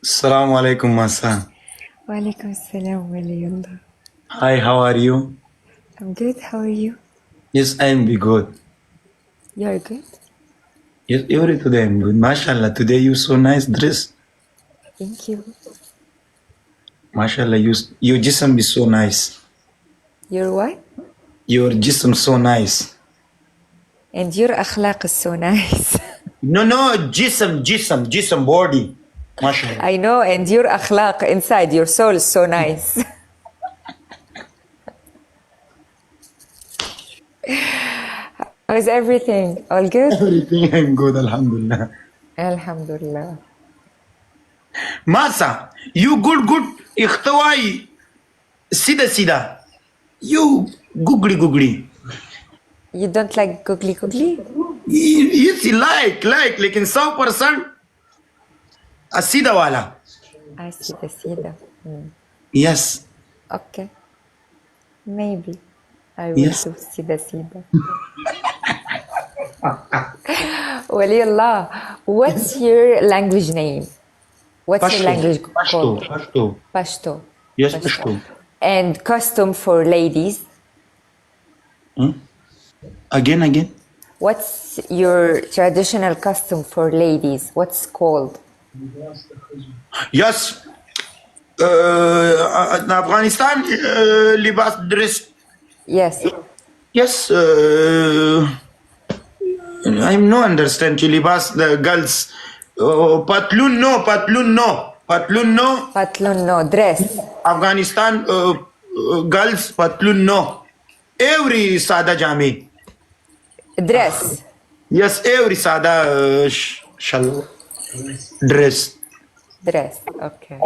Assalamu alaikum, Masa. Walaikum salam, Waliullah. Hi, how are you? I'm good. How are you? Yes, I am be good. You're good. Yes, every today I'm good. MashaAllah, today you so nice dress. Thank you. MashaAllah, your jism is so nice. Your what? Your jism so nice. And your akhlaq is so nice. No, jism, body. MashaAllah. I know, and your akhlaq inside your soul is so nice. How's everything? All good? Everything I'm good, Alhamdulillah. Alhamdulillah. Masa, you good. Ikhtawa'i. Sida. You googly. You don't like googly? Yes, like, lekin 100% asida wala. I see the sida. Yes. Okay. Maybe. I will Yes. do sida. Waliullah, what's your language name? What's your language called? Pashto. Pashto. Yes, Pashto. And custom for ladies. Again. What's your traditional custom for ladies? What's called? Yes. Afghanistan libas dress. Yes. Yes. I'm no understand libas the girls. Patlun no. Patlun no, dress. Afghanistan girls patlun no. Every sada jami. Dress. Yes, every sada shal dress. Dress. Okay.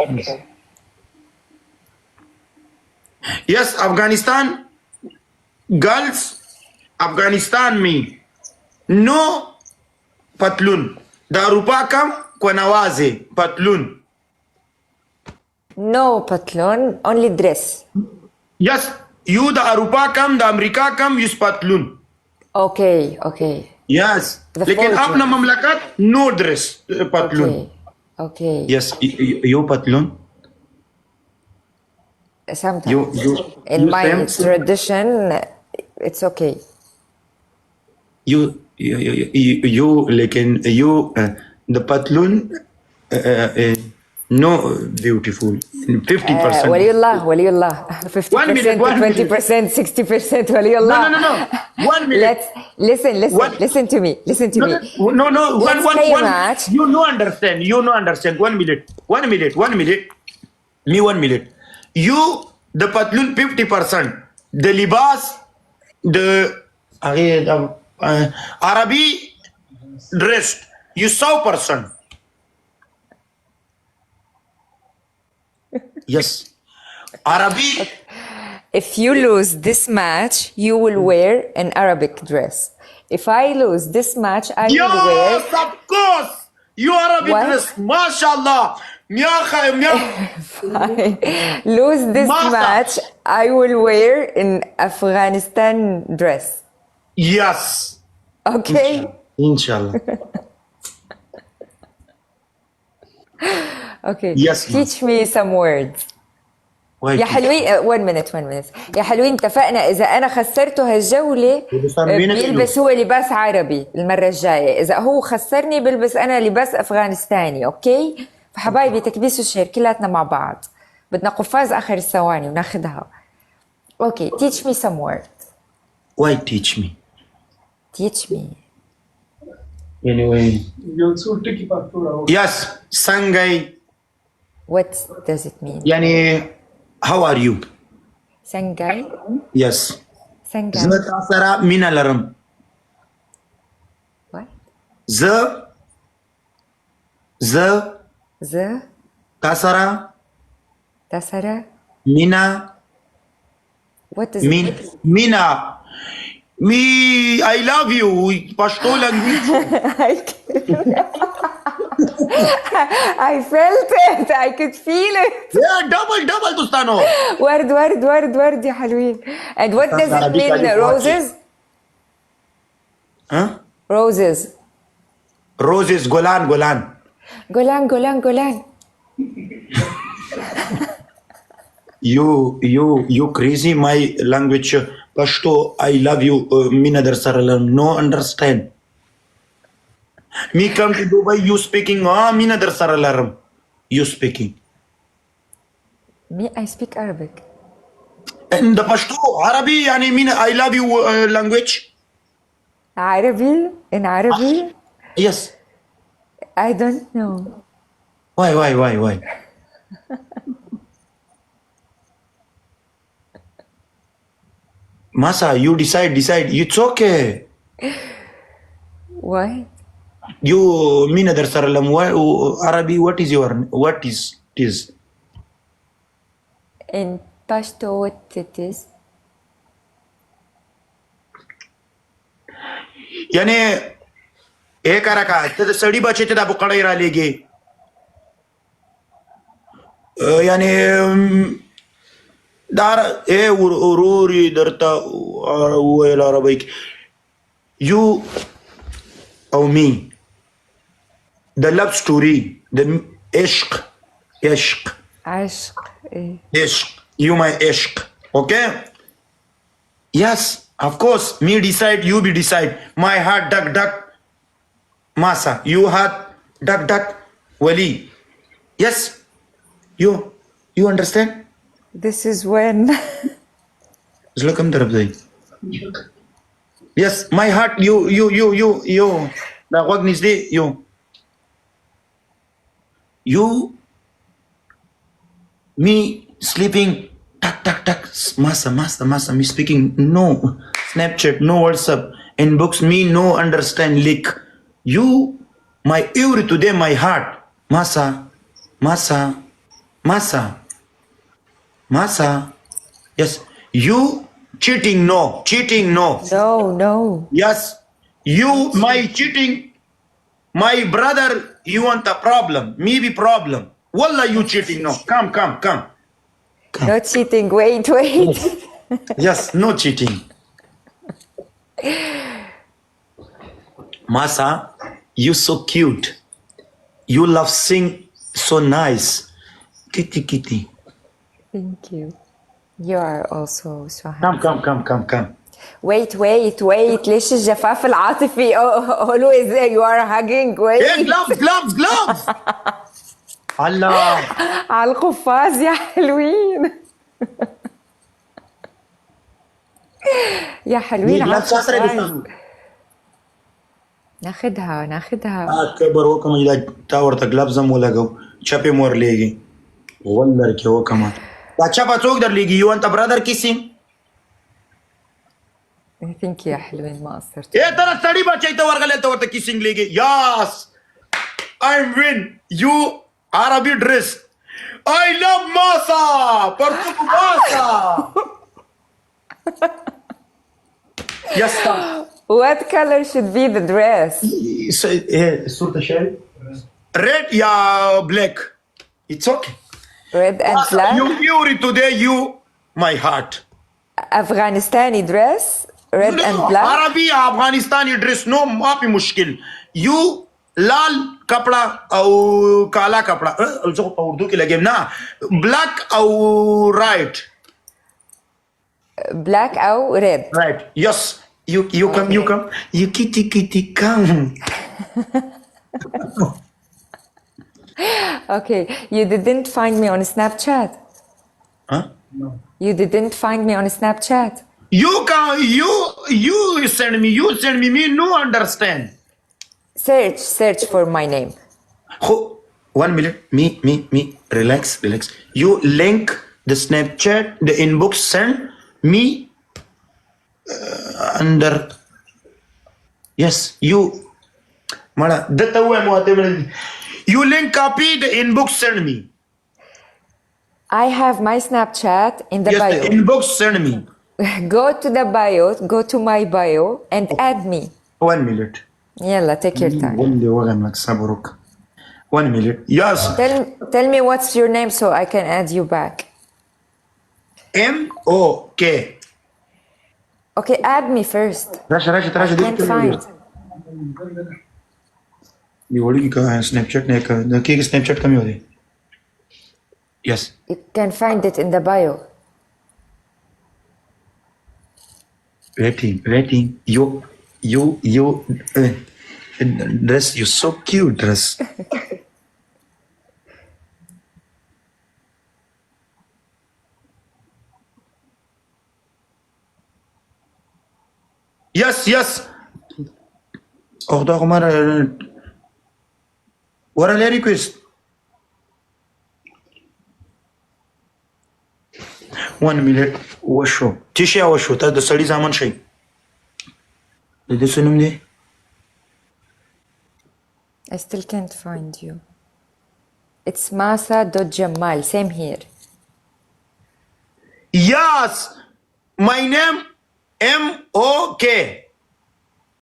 Yes, Afghanistan girls, Afghanistan me no patlun. Darupa kam kwa nawaze patlun. No patlun, only dress. Yes, you the Arupa kam, the America kam use patlun. Okay. Yes, The lekin fortune. apna mamlakat no dress patlun. Okay. Yes, you patlun. Sometimes. You In my same- tradition, it's okay. you lekin you the patlun no beautiful 50%. Waliullah. 50%, 1 minute, 20%, 60%, Waliullah. No. 1 minute. Listen to me. No. Let's play a match. You no understand. 1 minute. 1 minute. Me 1 minute. You the patlun 50%. The libas, the Arabi dressed. You 100%. Yes. Arabi. If you lose this match, you will wear an Arabic dress. If I lose this match, I will wear... Yes, of course. You Arabic What? dress. MashaAllah. lose this Masa. match, I will wear an Afghanistan dress. Yes. Okay? Inshallah. Okay. Yes, Teach me some words. Wait. يا حلوين 1 minute. يا حلوين اتفقنا إذا أنا خسرته هالجولة بيلبس هو لباس عربي المرة الجاية، إذا هو خسرني بلبس أنا لباس أفغانستاني. أوكي؟ فحبايبي تكبيسوا الشير كلاتنا مع بعض. بدنا قفاز آخر الثواني وناخدها. Okay, teach me some words. Why teach me? Teach me. Anyway. Yes. Sangay. What does it mean? Yani, how are you? Sangay? Yes. Sangay. Tasara min alaram. What? Tasara Tasara? mina. What does it mean? Mina. Me, I love you. Pashto language. I felt it. I could feel it. Yeah, double tustano. ورد يا حلوين. And what does it mean? Roses? Huh? Roses. Roses, Golan. Golan. You crazy my language. Pashto, I love you. Minadar Saralam. No understand. Me come to Dubai, you speaking. Minadar Saralam. You speaking. Me, I speak Arabic. And the Pashto, Arabi, yani mean I love you language. Arabi? In Arabi? Yes. I don't know. Why? Masa, you decide. It's okay. What? You Minadar Saralam. Arabi, what is? In Pashto, what it is? यानी एक रखा ते सड़ी बचे ते दाबो कड़ाई रा लेगे यानी दार ए उरूरी दरता वो एला रबाई you or me the love story the ishq Ashq. you my ishq okay yes of course me decide you be decide my heart duck Masa you heart duck Wali yes you understand This is when. Zula kam taraf zai yes my heart you da wag nisdi you me sleeping tak Masa me speaking no Snapchat no WhatsApp inbox me no understand leak you my every today my heart Masa yes you cheating no No. yes you my cheating my brother you want a problem me be problem wallah you cheating no come No cheating. Wait. yes no cheating Masa you so cute you love sing so nice kitty Thank you. You are also so handsome. come Wait. ليش الجفاف العاطفي؟ قولوا ازاي you are hugging. Wait. hey gloves Allah على القفاز يا حلوين. يا حلوين على القفاز. ناخدها. كبر هو كمان إذا تاور تغلب ولا جو شابي مور ليجي ولا ركي هو كمان لا شابا تقدر ليجي you want a brother kissing I think يا حلوين ما قصرت. إيه ترى سڑی بچے تو ورغلے تو ورت kissing ليجي yes I'm win you Arabic dress I love Masa Portugal Masa yes sir. What color should be the dress? صورة شاي red يا black it's okay Red and black? you beauty today you my heart Afghanistani dress? Red and black? عربي अफगानिस्तानी dress no माफी मुश्किल you लाल कपड़ा और काला कपड़ा जो उर्दू के लगे ना ब्लैक और right Black أو red? Right yes you come you kitty come Okay, you didn't find me on Snapchat. huh You didn't find me on Snapchat. you come you send me me no understand Search for my name. 1 minute me relax you link the Snapchat the inbox send me under yes you mala data huwa muatibal you link copy the inbox send me I have my Snapchat in the yes bio. the inbox send me Go to the bio, go to my bio and add me. 1 minute Yalla, take your time. واللي وغنك صبرك 1 minute yes Tell me what's your name so I can add you back. MOK Okay, add me first. راشد Can't find. يقول لك سناب شات نيك دقيقة سناب شات كم يودي Yes. You can find it in the bio. Waiting. You dress. You so cute dress. Yes. Orada Omar. What a request. 1 minute. وشو تشي وشو تا د سړی ځامن شي د دې څه نوم دی I still can't find you. It's Masa.Jamal. Same here. Yes, my name MOK.